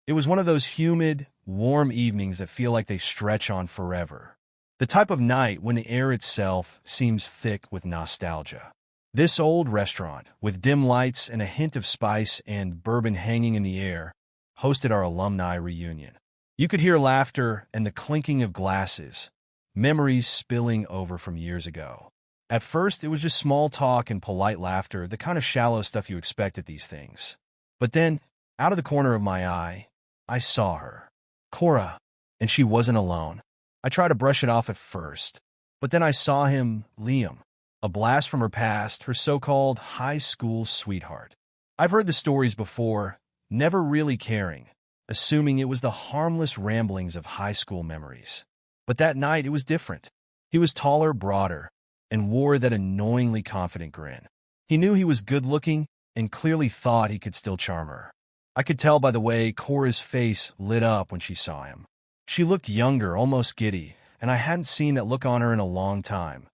It was one of those humid, warm evenings that feel like they stretch on forever. The type of night when the air itself seems thick with nostalgia. This old restaurant, with dim lights and a hint of spice and bourbon hanging in the air, hosted our alumni reunion. You could hear laughter and the clinking of glasses, memories spilling over from years ago. At first, it was just small talk and polite laughter, the kind of shallow stuff you expect at these things. But then, out of the corner of my eye, I saw her. Cora. And she wasn't alone. I tried to brush it off at first, but then I saw him, Liam. A blast from her past, her so-called high school sweetheart. I've heard the stories before, never really caring, assuming it was the harmless ramblings of high school memories. But that night, it was different. He was taller, broader, and wore that annoyingly confident grin. He knew he was good-looking and clearly thought he could still charm her. I could tell by the way Cora's face lit up when she saw him. She looked younger, almost giddy, and I hadn't seen that look on her in a long time.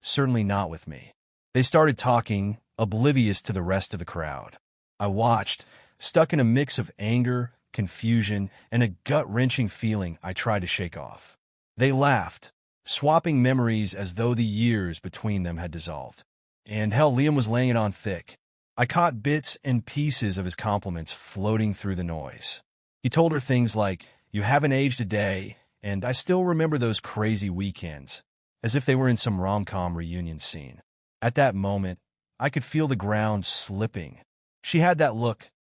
Certainly not with me. They started talking, oblivious to the rest of the crowd. I watched, stuck in a mix of anger, confusion, and a gut-wrenching feeling I tried to shake off. They laughed, swapping memories as though the years between them had dissolved. And hell, Liam was laying it on thick. I caught bits and pieces of his compliments floating through the noise. He told her things like, "You haven't aged a day, and I still remember those crazy weekends," as if they were in some rom-com reunion scene. At that moment, I could feel the ground slipping. She had that look,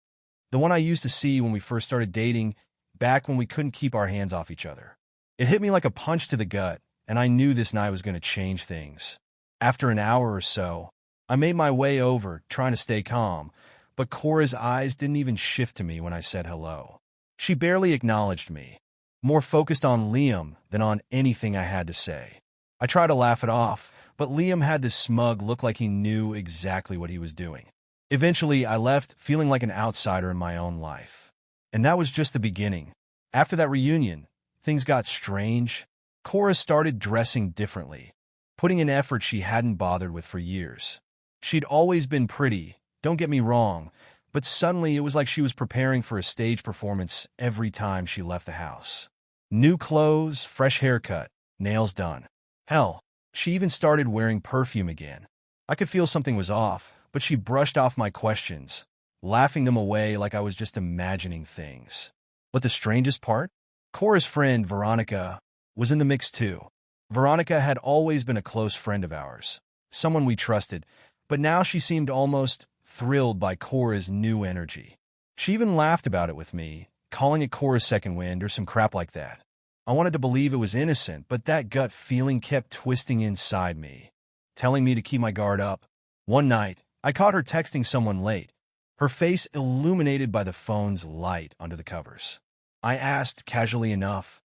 the one I used to see when we first started dating, back when we couldn't keep our hands off each other. It hit me like a punch to the gut, and I knew this night was going to change things. After an hour or so, I made my way over, trying to stay calm, but Cora's eyes didn't even shift to me when I said hello. She barely acknowledged me, more focused on Liam than on anything I had to say. I tried to laugh it off, but Liam had this smug look like he knew exactly what he was doing. Eventually, I left feeling like an outsider in my own life. And that was just the beginning. After that reunion, things got strange. Cora started dressing differently, putting in effort she hadn't bothered with for years. She'd always been pretty, don't get me wrong, but suddenly it was like she was preparing for a stage performance every time she left the house. New clothes, fresh haircut, nails done. Hell, she even started wearing perfume again. I could feel something was off, but she brushed off my questions, laughing them away like I was just imagining things. But the strangest part? Cora's friend, Veronica, was in the mix too. Veronica had always been a close friend of ours, someone we trusted, but now she seemed almost thrilled by Cora's new energy. She even laughed about it with me, calling it Cora's second wind or some crap like that. I wanted to believe it was innocent, but that gut feeling kept twisting inside me, telling me to keep my guard up. One night, I caught her texting someone late, her face illuminated by the phone's light under the covers. I asked casually enough,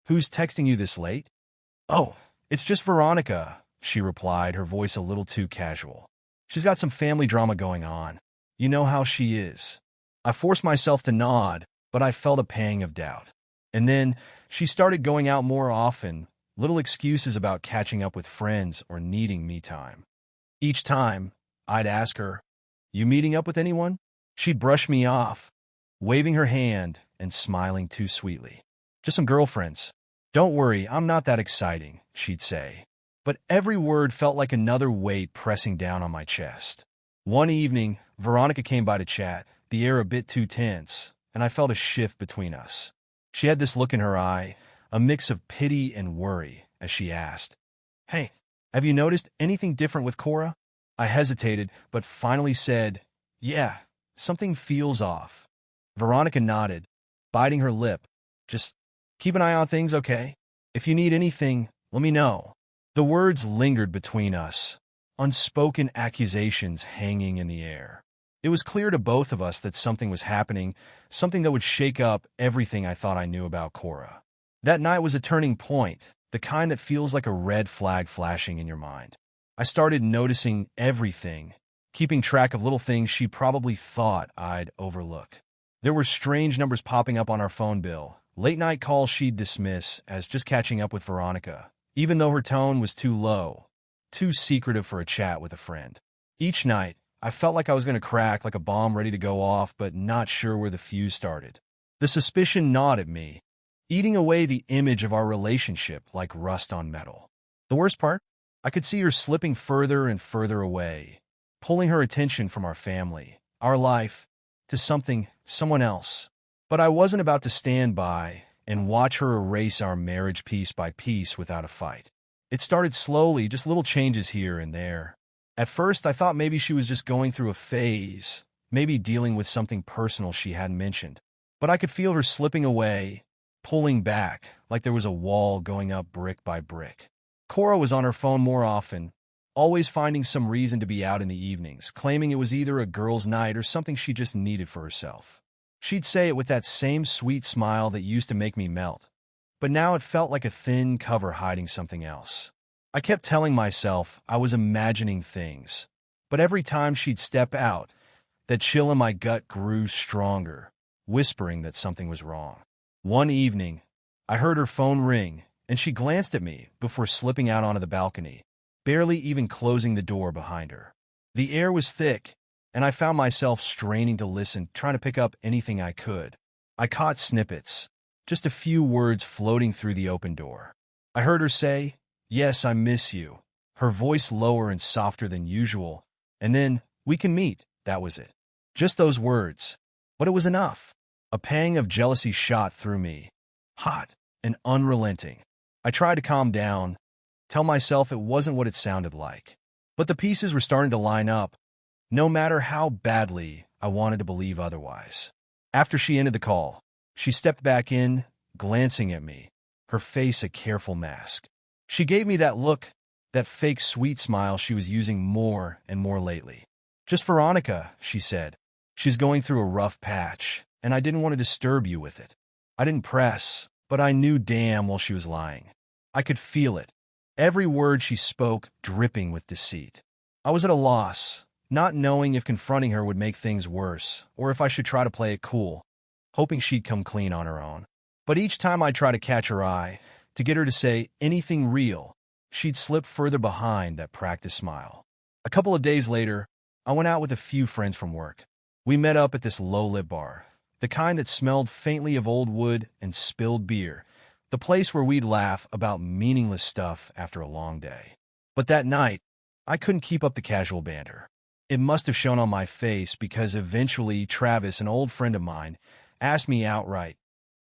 "Who's texting you this late?" "Oh, it's just Veronica," she replied, her voice a little too casual. "She's got some family drama going on. You know how she is." I forced myself to nod, but I felt a pang of doubt. And then she started going out more often, little excuses about catching up with friends or needing me time. Each time, I'd ask her, "You meeting up with anyone?" She'd brush me off, waving her hand and smiling too sweetly. "Just some girlfriends." "Don't worry, I'm not that exciting," she'd say. But every word felt like another weight pressing down on my chest. One evening, Veronica came by to chat, the air a bit too tense, and I felt a shift between us. She had this look in her eye, a mix of pity and worry, as she asked, "Hey, have you noticed anything different with Cora?" I hesitated, but finally said, "Yeah, something feels off." Veronica nodded, biting her lip. "Just keep an eye on things, okay? If you need anything, let me know." The words lingered between us, unspoken accusations hanging in the air. It was clear to both of us that something was happening, something that would shake up everything I thought I knew about Cora. That night was a turning point, the kind that feels like a red flag flashing in your mind. I started noticing everything, keeping track of little things she probably thought I'd overlook. There were strange numbers popping up on our phone bill, late-night calls she'd dismiss as just catching up with Veronica, even though her tone was too low, too secretive for a chat with a friend. Each night, I felt like I was going to crack like a bomb ready to go off, but not sure where the fuse started. The suspicion gnawed at me, eating away the image of our relationship like rust on metal. The worst part? I could see her slipping further and further away, pulling her attention from our family, our life, to someone else. But I wasn't about to stand by and watch her erase our marriage piece by piece without a fight. It started slowly, just little changes here and there. At first, I thought maybe she was just going through a phase, maybe dealing with something personal she hadn't mentioned. But I could feel her slipping away, pulling back, like there was a wall going up brick by brick. Cora was on her phone more often, always finding some reason to be out in the evenings, claiming it was either a girl's night or something she just needed for herself. She'd say it with that same sweet smile that used to make me melt, but now it felt like a thin cover hiding something else. I kept telling myself I was imagining things, but every time she'd step out, that chill in my gut grew stronger, whispering that something was wrong. One evening, I heard her phone ring, and she glanced at me before slipping out onto the balcony, barely even closing the door behind her. The air was thick, and I found myself straining to listen, trying to pick up anything I could. I caught snippets, just a few words floating through the open door. I heard her say, "Yes, I miss you," her voice lower and softer than usual, and then, "We can meet," that was it. Just those words. But it was enough. A pang of jealousy shot through me, hot and unrelenting. I tried to calm down, tell myself it wasn't what it sounded like. But the pieces were starting to line up, no matter how badly I wanted to believe otherwise. After she ended the call, she stepped back in, glancing at me, her face a careful mask. She gave me that look, that fake sweet smile she was using more and more lately. "Just Veronica," she said. "She's going through a rough patch, and I didn't want to disturb you with it." I didn't press, but I knew damn well she was lying. I could feel it, every word she spoke dripping with deceit. I was at a loss, not knowing if confronting her would make things worse, or if I should try to play it cool, hoping she'd come clean on her own. But each time I tried to catch her eye, to get her to say anything real, she'd slip further behind that practiced smile. A couple of days later, I went out with a few friends from work. We met up at this low-lit bar, the kind that smelled faintly of old wood and spilled beer, the place where we'd laugh about meaningless stuff after a long day. But that night, I couldn't keep up the casual banter. It must have shown on my face because eventually Travis, an old friend of mine, asked me outright,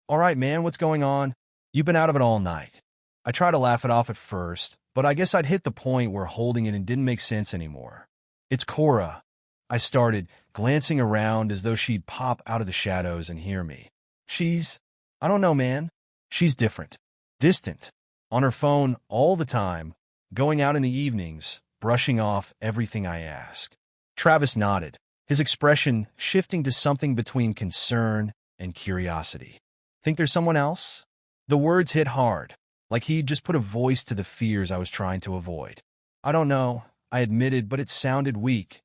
"All right, man, what's going on? You've been out of it all night." I tried to laugh it off at first, but I guess I'd hit the point where holding it didn't make sense anymore. "It's Cora," I started, glancing around as though she'd pop out of the shadows and hear me. I don't know, man. She's different. Distant. On her phone all the time, going out in the evenings, brushing off everything I asked." Travis nodded, his expression shifting to something between concern and curiosity. "Think there's someone else?" The words hit hard, like he'd just put a voice to the fears I was trying to avoid. "I don't know," I admitted, but it sounded weak,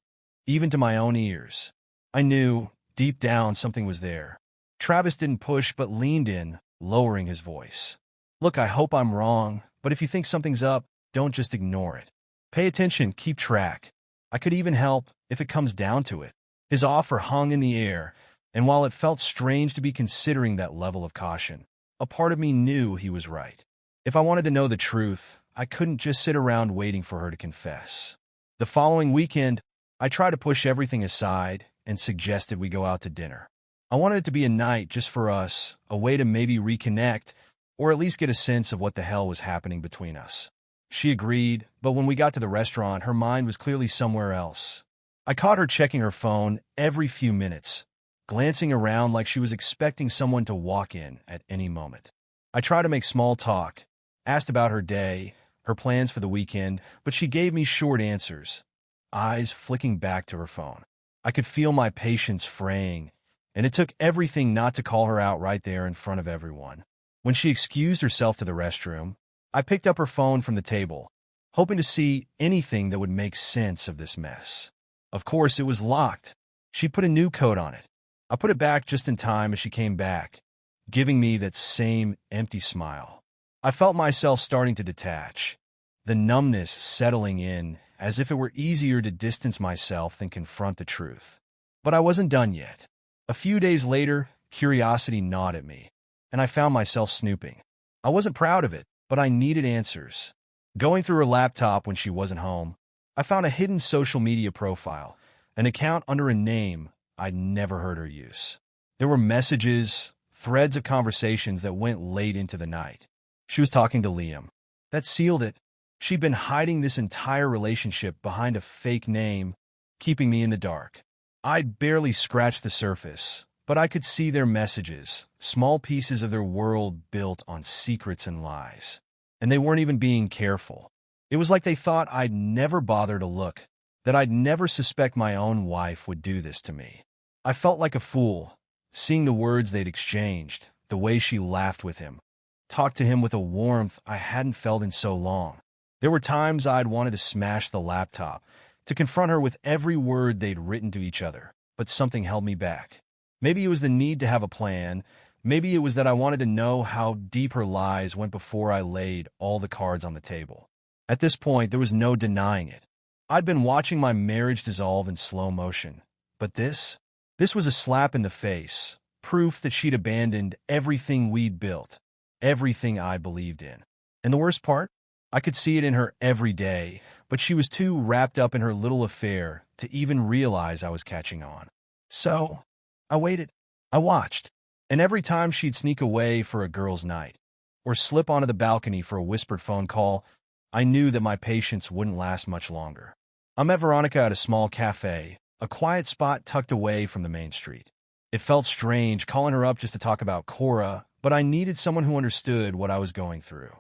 even to my own ears. I knew, deep down, something was there. Travis didn't push, but leaned in, lowering his voice. "Look, I hope I'm wrong, but if you think something's up, don't just ignore it. Pay attention, keep track. I could even help, if it comes down to it." His offer hung in the air, and while it felt strange to be considering that level of caution, a part of me knew he was right. If I wanted to know the truth, I couldn't just sit around waiting for her to confess. The following weekend, I tried to push everything aside and suggested we go out to dinner. I wanted it to be a night just for us, a way to maybe reconnect, or at least get a sense of what the hell was happening between us. She agreed, but when we got to the restaurant, her mind was clearly somewhere else. I caught her checking her phone every few minutes, glancing around like she was expecting someone to walk in at any moment. I tried to make small talk, asked about her day, her plans for the weekend, but she gave me short answers, eyes flicking back to her phone. I could feel my patience fraying, and it took everything not to call her out right there in front of everyone. When she excused herself to the restroom, I picked up her phone from the table, hoping to see anything that would make sense of this mess. Of course, it was locked. She put a new code on it. I put it back just in time as she came back, giving me that same empty smile. I felt myself starting to detach, the numbness settling in as if it were easier to distance myself than confront the truth. But I wasn't done yet. A few days later, curiosity gnawed at me, and I found myself snooping. I wasn't proud of it, but I needed answers. Going through her laptop when she wasn't home, I found a hidden social media profile, an account under a name I'd never heard her use. There were messages, threads of conversations that went late into the night. She was talking to Liam. That sealed it. She'd been hiding this entire relationship behind a fake name, keeping me in the dark. I'd barely scratched the surface, but I could see their messages, small pieces of their world built on secrets and lies. And they weren't even being careful. It was like they thought I'd never bother to look, that I'd never suspect my own wife would do this to me. I felt like a fool, seeing the words they'd exchanged, the way she laughed with him, talked to him with a warmth I hadn't felt in so long. There were times I'd wanted to smash the laptop, to confront her with every word they'd written to each other, but something held me back. Maybe it was the need to have a plan. Maybe it was that I wanted to know how deep her lies went before I laid all the cards on the table. At this point, there was no denying it. I'd been watching my marriage dissolve in slow motion. But this was a slap in the face, proof that she'd abandoned everything we'd built, everything I believed in. And the worst part? I could see it in her every day, but she was too wrapped up in her little affair to even realize I was catching on. So, I waited. I watched. And every time she'd sneak away for a girls' night, or slip onto the balcony for a whispered phone call, I knew that my patience wouldn't last much longer. I met Veronica at a small cafe, a quiet spot tucked away from the main street. It felt strange calling her up just to talk about Cora, but I needed someone who understood what I was going through.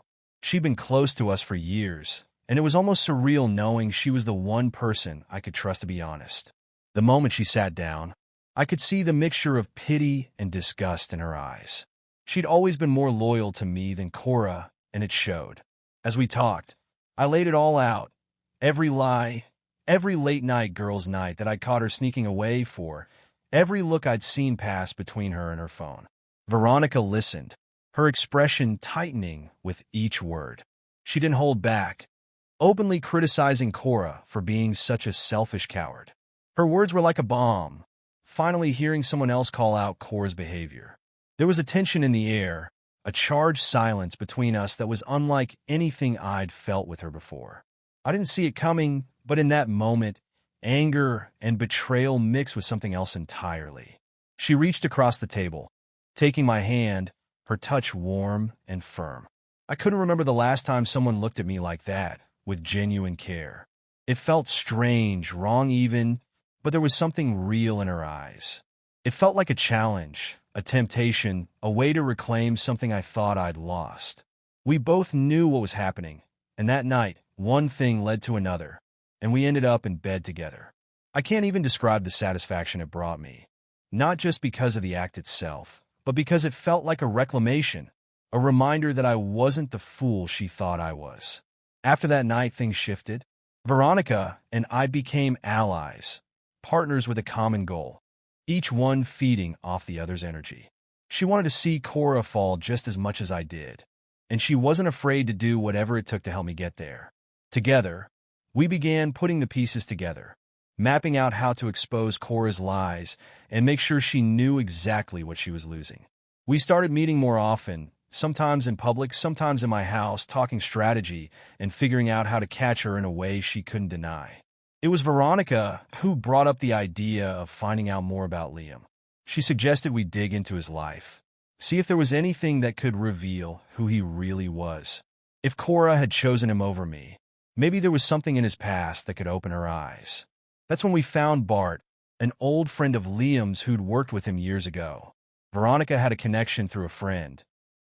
She'd been close to us for years, and it was almost surreal knowing she was the one person I could trust to be honest. The moment she sat down, I could see the mixture of pity and disgust in her eyes. She'd always been more loyal to me than Cora, and it showed. As we talked, I laid it all out. Every lie, every late-night girls' night that I caught her sneaking away for, every look I'd seen pass between her and her phone. Veronica listened, her expression tightening with each word. She didn't hold back, openly criticizing Cora for being such a selfish coward. Her words were like a bomb, finally hearing someone else call out Cora's behavior. There was a tension in the air, a charged silence between us that was unlike anything I'd felt with her before. I didn't see it coming, but in that moment, anger and betrayal mixed with something else entirely. She reached across the table, taking my hand, her touch warm and firm. I couldn't remember the last time someone looked at me like that, with genuine care. It felt strange, wrong even, but there was something real in her eyes. It felt like a challenge, a temptation, a way to reclaim something I thought I'd lost. We both knew what was happening, and that night, one thing led to another, and we ended up in bed together. I can't even describe the satisfaction it brought me, not just because of the act itself, but because it felt like a reclamation, a reminder that I wasn't the fool she thought I was. After that night, things shifted. Veronica and I became allies, partners with a common goal, each one feeding off the other's energy. She wanted to see Cora fall just as much as I did, and she wasn't afraid to do whatever it took to help me get there. Together, we began putting the pieces together, mapping out how to expose Cora's lies and make sure she knew exactly what she was losing. We started meeting more often, sometimes in public, sometimes in my house, talking strategy and figuring out how to catch her in a way she couldn't deny. It was Veronica who brought up the idea of finding out more about Liam. She suggested we dig into his life, see if there was anything that could reveal who he really was. If Cora had chosen him over me, maybe there was something in his past that could open her eyes. That's when we found Bart, an old friend of Liam's who'd worked with him years ago. Veronica had a connection through a friend,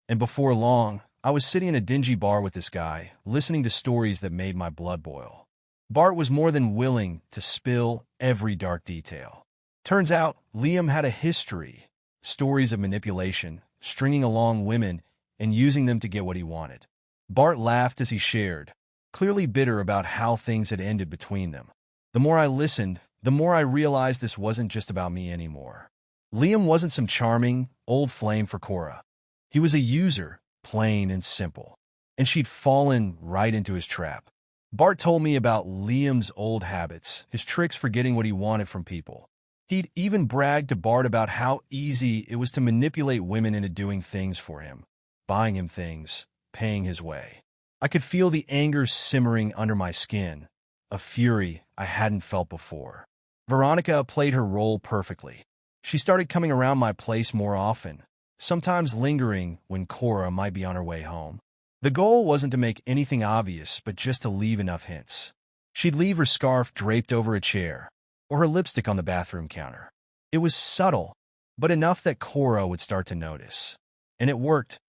and before long, I was sitting in a dingy bar with this guy, listening to stories that made my blood boil. Bart was more than willing to spill every dark detail. Turns out, Liam had a history, stories of manipulation, stringing along women, and using them to get what he wanted. Bart laughed as he shared, clearly bitter about how things had ended between them. The more I listened, the more I realized this wasn't just about me anymore. Liam wasn't some charming, old flame for Cora. He was a user, plain and simple, and she'd fallen right into his trap. Bart told me about Liam's old habits, his tricks for getting what he wanted from people. He'd even bragged to Bart about how easy it was to manipulate women into doing things for him, buying him things, paying his way. I could feel the anger simmering under my skin, a fury I hadn't felt before. Veronica played her role perfectly. She started coming around my place more often, sometimes lingering when Cora might be on her way home. The goal wasn't to make anything obvious, but just to leave enough hints. She'd leave her scarf draped over a chair, or her lipstick on the bathroom counter. It was subtle, but enough that Cora would start to notice. And it worked.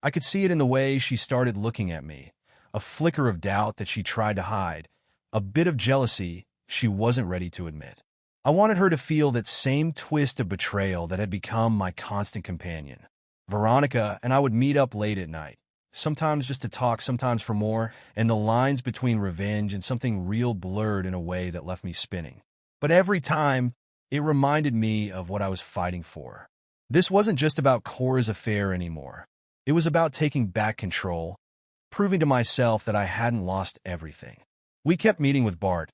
I could see it in the way she started looking at me, a flicker of doubt that she tried to hide, a bit of jealousy she wasn't ready to admit. I wanted her to feel that same twist of betrayal that had become my constant companion. Veronica and I would meet up late at night, sometimes just to talk, sometimes for more, and the lines between revenge and something real blurred in a way that left me spinning. But every time, it reminded me of what I was fighting for. This wasn't just about Cora's affair anymore. It was about taking back control, proving to myself that I hadn't lost everything. We kept meeting with Bart,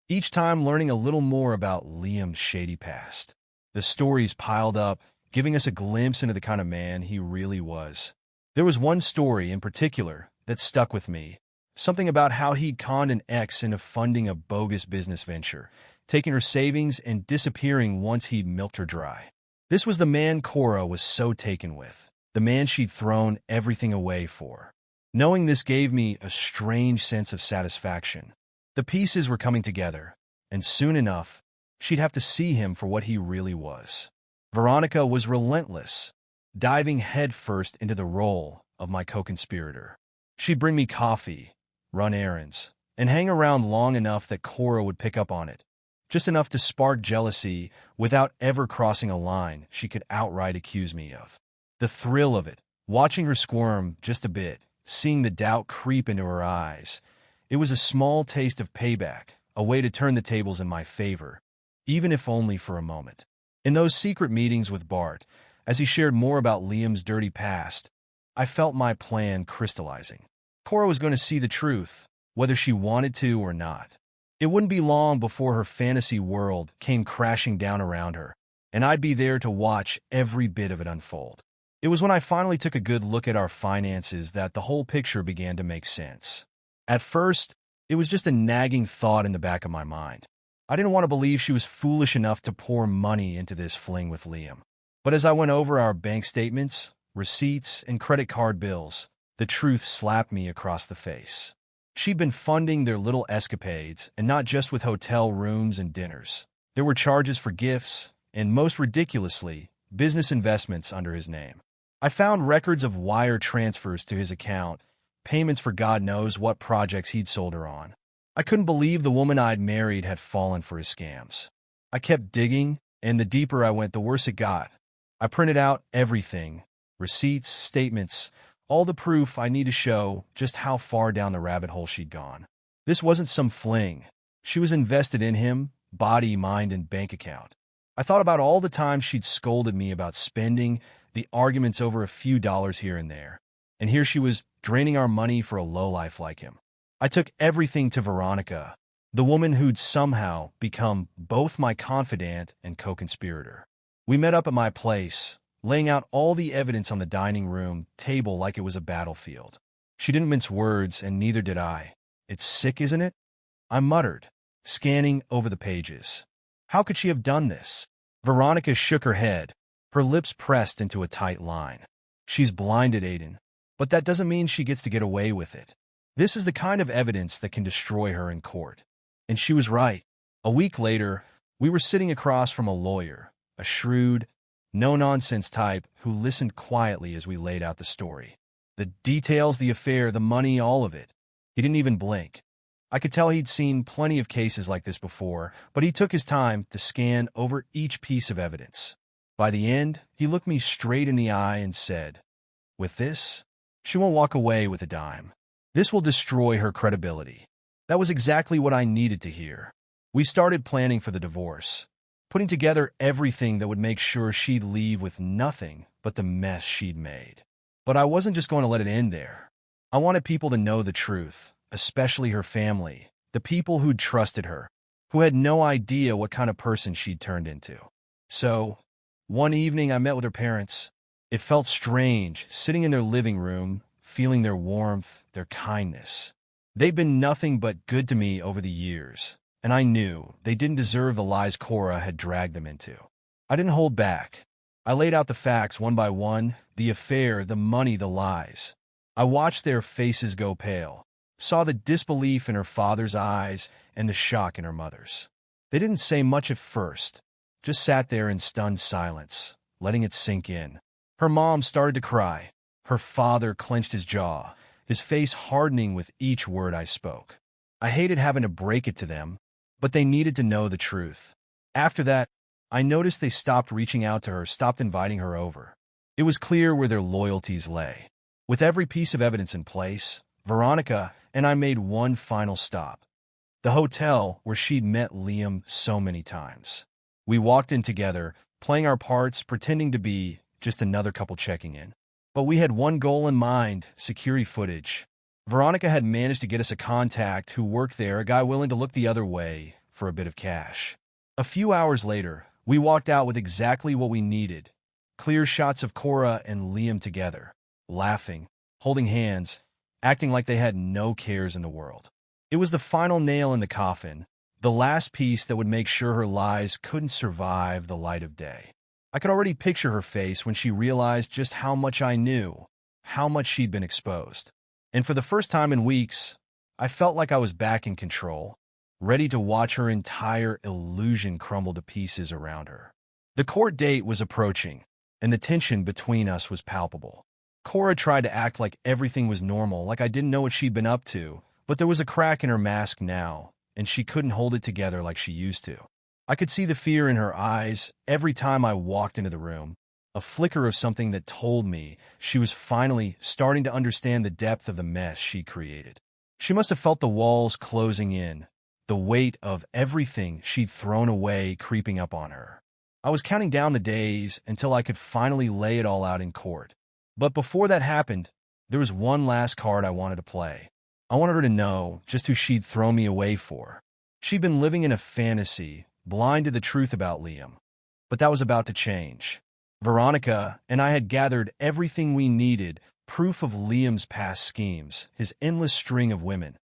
each time learning a little more about Liam's shady past. The stories piled up, giving us a glimpse into the kind of man he really was. There was one story in particular that stuck with me, something about how he'd conned an ex into funding a bogus business venture, taking her savings and disappearing once he'd milked her dry. This was the man Cora was so taken with, the man she'd thrown everything away for. Knowing this gave me a strange sense of satisfaction. The pieces were coming together, and soon enough, she'd have to see him for what he really was. Veronica was relentless, diving headfirst into the role of my co-conspirator. She'd bring me coffee, run errands, and hang around long enough that Cora would pick up on it, just enough to spark jealousy without ever crossing a line she could outright accuse me of. The thrill of it, watching her squirm just a bit, seeing the doubt creep into her eyes, it was a small taste of payback, a way to turn the tables in my favor, even if only for a moment. In those secret meetings with Bart, as he shared more about Liam's dirty past, I felt my plan crystallizing. Cora was going to see the truth, whether she wanted to or not. It wouldn't be long before her fantasy world came crashing down around her, and I'd be there to watch every bit of it unfold. It was when I finally took a good look at our finances that the whole picture began to make sense. At first, it was just a nagging thought in the back of my mind. I didn't want to believe she was foolish enough to pour money into this fling with Liam. But as I went over our bank statements, receipts, and credit card bills, the truth slapped me across the face. She'd been funding their little escapades, and not just with hotel rooms and dinners. There were charges for gifts, and most ridiculously, business investments under his name. I found records of wire transfers to his account, payments for God knows what projects he'd sold her on. I couldn't believe the woman I'd married had fallen for his scams. I kept digging, and the deeper I went, the worse it got. I printed out everything, receipts, statements, all the proof I need to show just how far down the rabbit hole she'd gone. This wasn't some fling. She was invested in him, body, mind, and bank account. I thought about all the times she'd scolded me about spending, the arguments over a few dollars here and there. And here she was, draining our money for a lowlife like him. I took everything to Veronica, the woman who'd somehow become both my confidant and co-conspirator. We met up at my place, laying out all the evidence on the dining room table like it was a battlefield. She didn't mince words, and neither did I. "It's sick, isn't it?" I muttered, scanning over the pages. How could she have done this? Veronica shook her head, her lips pressed into a tight line. "She's blinded, Aiden. But that doesn't mean she gets to get away with it. This is the kind of evidence that can destroy her in court." And she was right. A week later, we were sitting across from a lawyer, a shrewd, no-nonsense type who listened quietly as we laid out the story. The details, the affair, the money, all of it. He didn't even blink. I could tell he'd seen plenty of cases like this before, but he took his time to scan over each piece of evidence. By the end, he looked me straight in the eye and said, "With this, she won't walk away with a dime. This will destroy her credibility." That was exactly what I needed to hear. We started planning for the divorce, putting together everything that would make sure she'd leave with nothing but the mess she'd made. But I wasn't just going to let it end there. I wanted people to know the truth, especially her family, the people who'd trusted her, who had no idea what kind of person she'd turned into. So, one evening I met with her parents. It felt strange, sitting in their living room, feeling their warmth, their kindness. They'd been nothing but good to me over the years, and I knew they didn't deserve the lies Cora had dragged them into. I didn't hold back. I laid out the facts one by one, the affair, the money, the lies. I watched their faces go pale, saw the disbelief in her father's eyes and the shock in her mother's. They didn't say much at first, just sat there in stunned silence, letting it sink in. Her mom started to cry. Her father clenched his jaw, his face hardening with each word I spoke. I hated having to break it to them, but they needed to know the truth. After that, I noticed they stopped reaching out to her, stopped inviting her over. It was clear where their loyalties lay. With every piece of evidence in place, Veronica and I made one final stop. The hotel where she'd met Liam so many times. We walked in together, playing our parts, pretending to be just another couple checking in. But we had one goal in mind: security footage. Veronica had managed to get us a contact who worked there, a guy willing to look the other way for a bit of cash. A few hours later, we walked out with exactly what we needed: clear shots of Cora and Liam together, laughing, holding hands, acting like they had no cares in the world. It was the final nail in the coffin, the last piece that would make sure her lies couldn't survive the light of day. I could already picture her face when she realized just how much I knew, how much she'd been exposed. And for the first time in weeks, I felt like I was back in control, ready to watch her entire illusion crumble to pieces around her. The court date was approaching, and the tension between us was palpable. Cora tried to act like everything was normal, like I didn't know what she'd been up to, but there was a crack in her mask now, and she couldn't hold it together like she used to. I could see the fear in her eyes every time I walked into the room, a flicker of something that told me she was finally starting to understand the depth of the mess she created. She must have felt the walls closing in, the weight of everything she'd thrown away creeping up on her. I was counting down the days until I could finally lay it all out in court. But before that happened, there was one last card I wanted to play. I wanted her to know just who she'd thrown me away for. She'd been living in a fantasy, blind to the truth about Liam. But that was about to change. Veronica and I had gathered everything we needed, proof of Liam's past schemes, his endless string of women,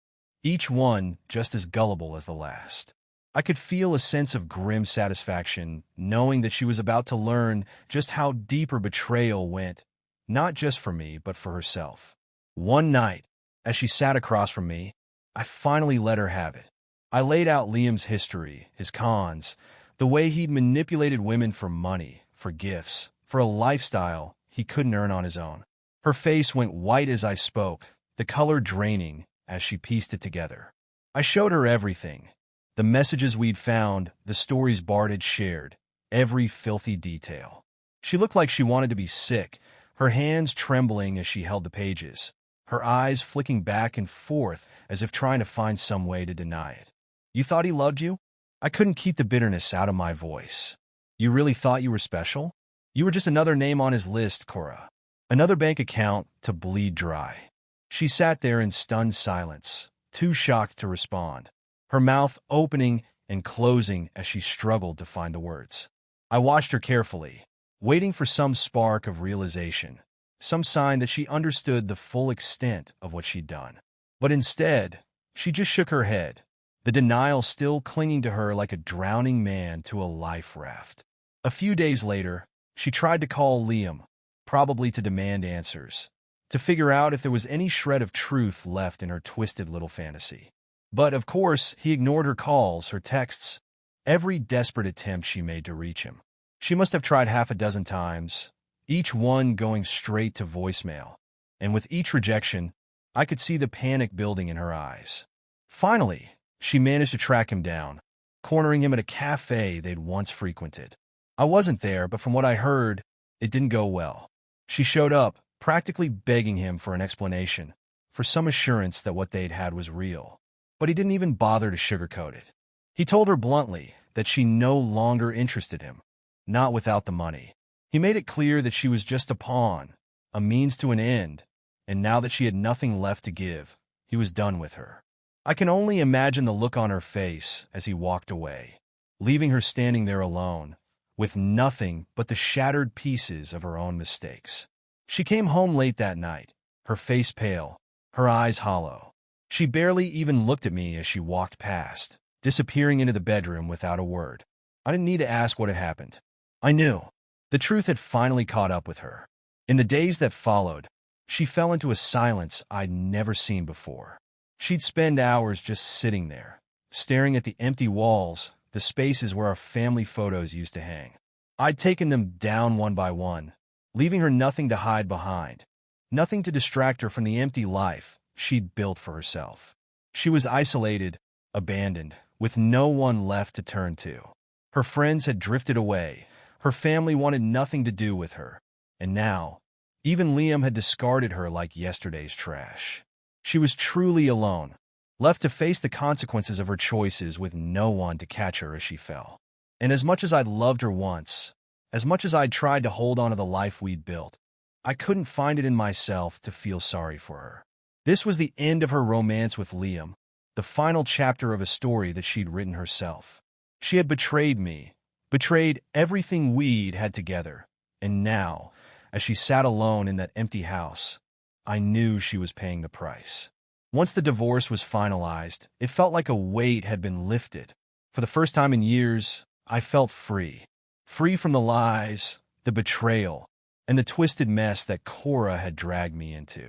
each one just as gullible as the last. I could feel a sense of grim satisfaction, knowing that she was about to learn just how deep her betrayal went, not just for me, but for herself. One night, as she sat across from me, I finally let her have it. I laid out Liam's history, his cons, the way he'd manipulated women for money, for gifts, for a lifestyle he couldn't earn on his own. Her face went white as I spoke, the color draining as she pieced it together. I showed her everything: the messages we'd found, the stories Bart had shared, every filthy detail. She looked like she wanted to be sick, her hands trembling as she held the pages, her eyes flicking back and forth as if trying to find some way to deny it. "You thought he loved you?" I couldn't keep the bitterness out of my voice. "You really thought you were special? You were just another name on his list, Cora. Another bank account to bleed dry." She sat there in stunned silence, too shocked to respond, her mouth opening and closing as she struggled to find the words. I watched her carefully, waiting for some spark of realization, some sign that she understood the full extent of what she'd done. But instead, she just shook her head, the denial still clinging to her like a drowning man to a life raft. A few days later, she tried to call Liam, probably to demand answers, to figure out if there was any shred of truth left in her twisted little fantasy. But of course, he ignored her calls, her texts, every desperate attempt she made to reach him. She must have tried half a dozen times, each one going straight to voicemail. And with each rejection, I could see the panic building in her eyes. Finally, she managed to track him down, cornering him at a cafe they'd once frequented. I wasn't there, but from what I heard, it didn't go well. She showed up, practically begging him for an explanation, for some assurance that what they'd had was real. But he didn't even bother to sugarcoat it. He told her bluntly that she no longer interested him, not without the money. He made it clear that she was just a pawn, a means to an end, and now that she had nothing left to give, he was done with her. I can only imagine the look on her face as he walked away, leaving her standing there alone, with nothing but the shattered pieces of her own mistakes. She came home late that night, her face pale, her eyes hollow. She barely even looked at me as she walked past, disappearing into the bedroom without a word. I didn't need to ask what had happened. I knew. The truth had finally caught up with her. In the days that followed, she fell into a silence I'd never seen before. She'd spend hours just sitting there, staring at the empty walls, the spaces where our family photos used to hang. I'd taken them down one by one, leaving her nothing to hide behind, nothing to distract her from the empty life she'd built for herself. She was isolated, abandoned, with no one left to turn to. Her friends had drifted away, her family wanted nothing to do with her, and now, even Liam had discarded her like yesterday's trash. She was truly alone, left to face the consequences of her choices with no one to catch her as she fell. And as much as I'd loved her once, as much as I'd tried to hold on to the life we'd built, I couldn't find it in myself to feel sorry for her. This was the end of her romance with Liam, the final chapter of a story that she'd written herself. She had betrayed me, betrayed everything we'd had together, and now, as she sat alone in that empty house, I knew she was paying the price. Once the divorce was finalized, it felt like a weight had been lifted. For the first time in years, I felt free. Free from the lies, the betrayal, and the twisted mess that Cora had dragged me into.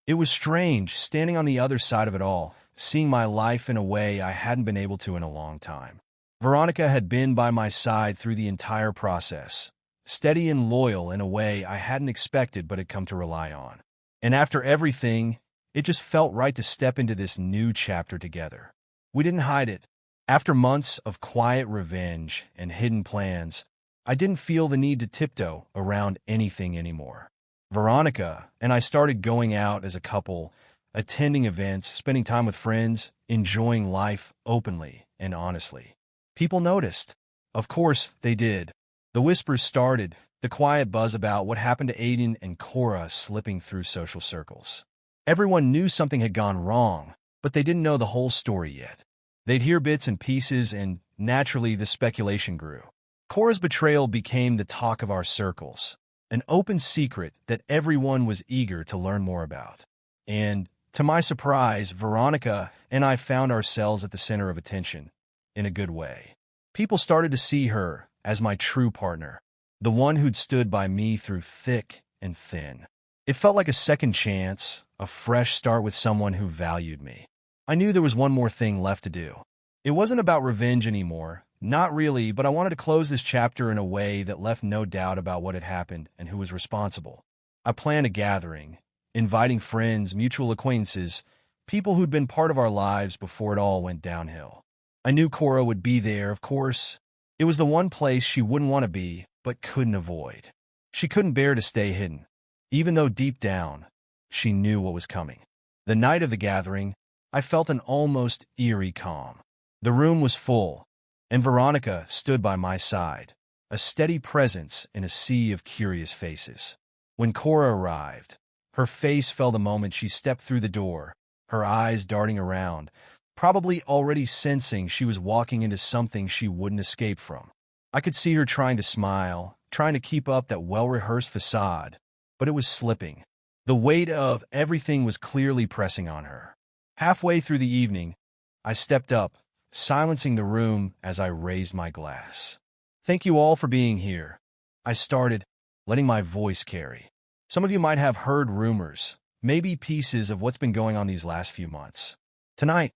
It was strange, standing on the other side of it all, seeing my life in a way I hadn't been able to in a long time. Veronica had been by my side through the entire process, steady and loyal in a way I hadn't expected but had come to rely on. And after everything, it just felt right to step into this new chapter together. We didn't hide it. After months of quiet revenge and hidden plans, I didn't feel the need to tiptoe around anything anymore. Veronica and I started going out as a couple, attending events, spending time with friends, enjoying life openly and honestly. People noticed. Of course, they did. The whispers started, the quiet buzz about what happened to Aiden and Cora slipping through social circles. Everyone knew something had gone wrong, but they didn't know the whole story yet. They'd hear bits and pieces, and naturally the speculation grew. Cora's betrayal became the talk of our circles, an open secret that everyone was eager to learn more about. And, to my surprise, Veronica and I found ourselves at the center of attention, in a good way. People started to see her as my true partner, the one who'd stood by me through thick and thin. It felt like a second chance, a fresh start with someone who valued me. I knew there was one more thing left to do. It wasn't about revenge anymore, not really, but I wanted to close this chapter in a way that left no doubt about what had happened and who was responsible. I planned a gathering, inviting friends, mutual acquaintances, people who'd been part of our lives before it all went downhill. I knew Cora would be there, of course. It was the one place she wouldn't want to be, but couldn't avoid. She couldn't bear to stay hidden, even though deep down, she knew what was coming. The night of the gathering, I felt an almost eerie calm. The room was full, and Veronica stood by my side, a steady presence in a sea of curious faces. When Cora arrived, her face fell the moment she stepped through the door, her eyes darting around, probably already sensing she was walking into something she wouldn't escape from. I could see her trying to smile, trying to keep up that well-rehearsed facade, but it was slipping. The weight of everything was clearly pressing on her. Halfway through the evening, I stepped up, silencing the room as I raised my glass. "Thank you all for being here," I started, letting my voice carry. "Some of you might have heard rumors, maybe pieces of what's been going on these last few months. Tonight,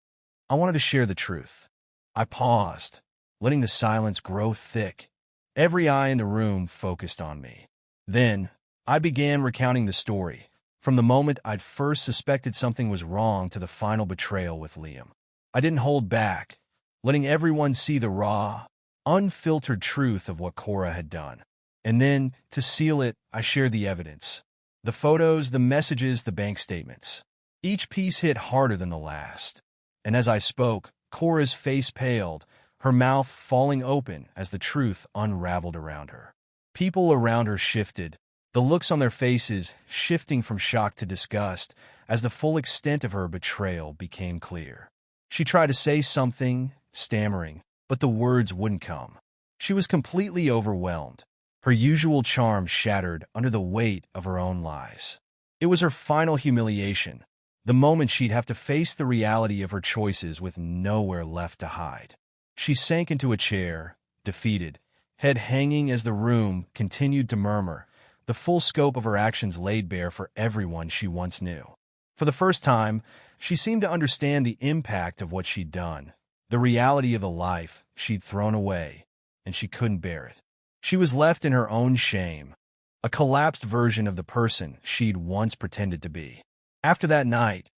I wanted to share the truth." I paused, letting the silence grow thick, every eye in the room focused on me. Then, I began recounting the story, from the moment I'd first suspected something was wrong to the final betrayal with Liam. I didn't hold back, letting everyone see the raw, unfiltered truth of what Cora had done. And then, to seal it, I shared the evidence. The photos, the messages, the bank statements. Each piece hit harder than the last. And as I spoke, Cora's face paled, her mouth falling open as the truth unraveled around her. People around her shifted, the looks on their faces shifting from shock to disgust as the full extent of her betrayal became clear. She tried to say something, stammering, but the words wouldn't come. She was completely overwhelmed, her usual charm shattered under the weight of her own lies. It was her final humiliation, the moment she'd have to face the reality of her choices with nowhere left to hide. She sank into a chair, defeated, head hanging as the room continued to murmur, the full scope of her actions laid bare for everyone she once knew. For the first time, she seemed to understand the impact of what she'd done, the reality of the life she'd thrown away, and she couldn't bear it. She was left in her own shame, a collapsed version of the person she'd once pretended to be. After that night,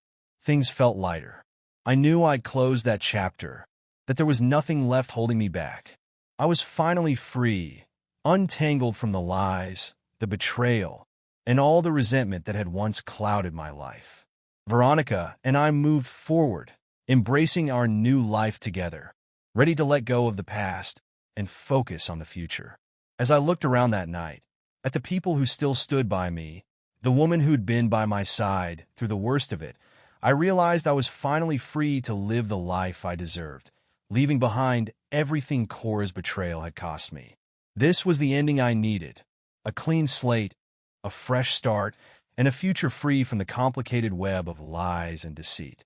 things felt lighter. I knew I'd closed that chapter, that there was nothing left holding me back. I was finally free, untangled from the lies, the betrayal, and all the resentment that had once clouded my life. Veronica and I moved forward, embracing our new life together, ready to let go of the past and focus on the future. As I looked around that night, at the people who still stood by me, the woman who'd been by my side through the worst of it, I realized I was finally free to live the life I deserved, leaving behind everything Cora's betrayal had cost me. This was the ending I needed, a clean slate, a fresh start, and a future free from the complicated web of lies and deceit.